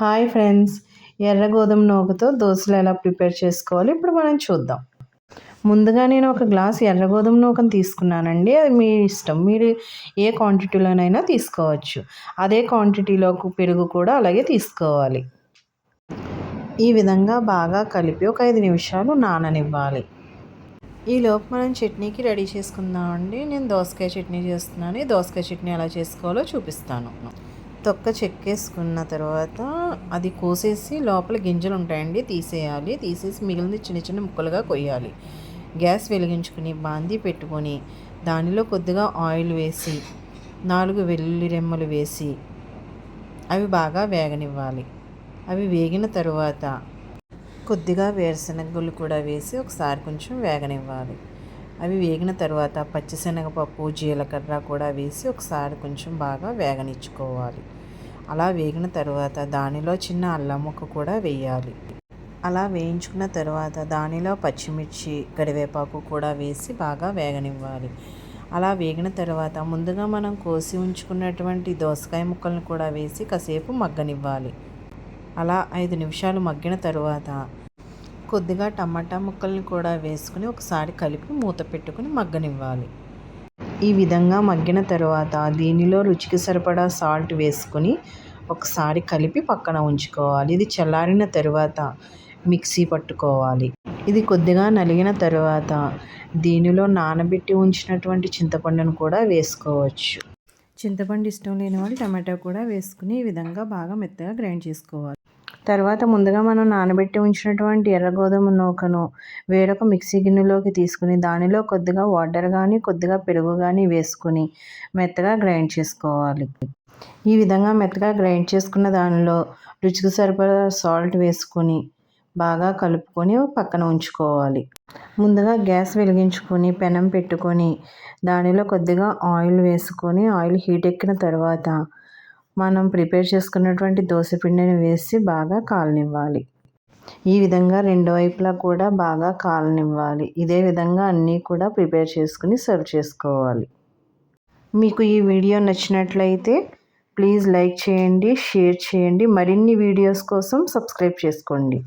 Hi friends, ఎర్ర గోధుమ నూకతో దోశలు ఎలా ప్రిపేర్ చేసుకోవాలి ఇప్పుడు మనం చూద్దాం. ముందుగా నేను ఒక గ్లాస్ ఎర్ర గోధుమ నూకను తీసుకున్నానండి. అది మీ ఇష్టం, మీరు ఏ క్వాంటిటీలోనైనా తీసుకోవచ్చు. అదే క్వాంటిటీలో పెరుగు కూడా అలాగే తీసుకోవాలి. ఈ విధంగా బాగా కలిపి ఒక 5 నిమిషాలు నాననివ్వాలి. ఈలోపు మనం చట్నీకి రెడీ చేసుకుందామండి. నేను దోసకాయ చట్నీ చేస్తున్నాను. ఈ దోసకాయ చట్నీ ఎలా చేసుకోవాలో చూపిస్తాను. తొక్క చెక్కేసుకున్న తర్వాత అది కోసేసి లోపల గింజలు ఉంటాయండి, తీసేయాలి. తీసేసి మిగిలింది చిన్న చిన్న ముక్కలుగా కొయ్యాలి. గ్యాస్ వెలిగించుకుని బాందీ పెట్టుకొని దానిలో కొద్దిగా ఆయిల్ వేసి 4 వెల్లుల్లి రెమ్మలు వేసి అవి బాగా వేగనివ్వాలి. అవి వేగిన తరువాత కొద్దిగా వేరుశనగలు కూడా వేసి ఒకసారి కొంచెం వేగనివ్వాలి. అవి వేగిన తర్వాత పచ్చిశనగపప్పు, జీలకర్ర కూడా వేసి ఒకసారి కొంచెం బాగా వేగనిచ్చుకోవాలి. అలా వేగిన తర్వాత దానిలో చిన్న అల్లం ముక్క కూడా వేయాలి. అలా వేయించుకున్న తర్వాత దానిలో పచ్చిమిర్చి, కరివేపాకు కూడా వేసి బాగా వేగనివ్వాలి. అలా వేగిన తర్వాత ముందుగా మనం కోసి ఉంచుకున్నటువంటి దోసకాయ ముక్కలను కూడా వేసి కాసేపు మగ్గనివ్వాలి. అలా 5 నిమిషాలు మగ్గిన తర్వాత కొద్దిగా టమాటా ముక్కల్ని కూడా వేసుకుని ఒకసారి కలిపి మూత పెట్టుకుని మగ్గనివ్వాలి. ఈ విధంగా మగ్గిన తర్వాత దీనిలో రుచికి సరిపడా సాల్ట్ వేసుకొని ఒకసారి కలిపి పక్కన ఉంచుకోవాలి. ఇది చల్లారిన తర్వాత మిక్సీ పట్టుకోవాలి. ఇది కొద్దిగా నలిగిన తర్వాత దీనిలో నానబెట్టి ఉంచినటువంటి చింతపండును కూడా వేసుకోవచ్చు. చింతపండు ఇష్టం లేని వాళ్ళు టమాటా కూడా వేసుకుని ఈ విధంగా బాగా మెత్తగా గ్రైండ్ చేసుకోవాలి. తర్వాత ముందుగా మనం నానబెట్టి ఉంచినటువంటి ఎర్ర గోధుమ నూకను వేరొక మిక్సీ గిన్నెలోకి తీసుకుని దానిలో కొద్దిగా వాటర్ కానీ కొద్దిగా పెరుగు కానీ వేసుకుని మెత్తగా గ్రైండ్ చేసుకోవాలి. ఈ విధంగా మెత్తగా గ్రైండ్ చేసుకున్న దానిలో రుచికి సరిపడా సాల్ట్ వేసుకొని బాగా కలుపుకొని పక్కన ఉంచుకోవాలి. ముందుగా గ్యాస్ వెలిగించుకొని పెనం పెట్టుకొని దానిలో కొద్దిగా ఆయిల్ వేసుకొని ఆయిల్ హీట్ ఎక్కిన తర్వాత మనం ప్రిపేర్ చేసుకున్నటువంటి దోసపిండిని వేసి బాగా కాలనివ్వాలి. ఈ విధంగా రెండు వైపులా కూడా బాగా కాలనివ్వాలి. ఇదే విధంగా అన్నీ కూడా ప్రిపేర్ చేసుకుని సర్వ్ చేసుకోవాలి. మీకు ఈ వీడియో నచ్చినట్లయితే ప్లీజ్ లైక్ చేయండి, షేర్ చేయండి. మరిన్ని వీడియోస్ కోసం సబ్స్క్రైబ్ చేసుకోండి.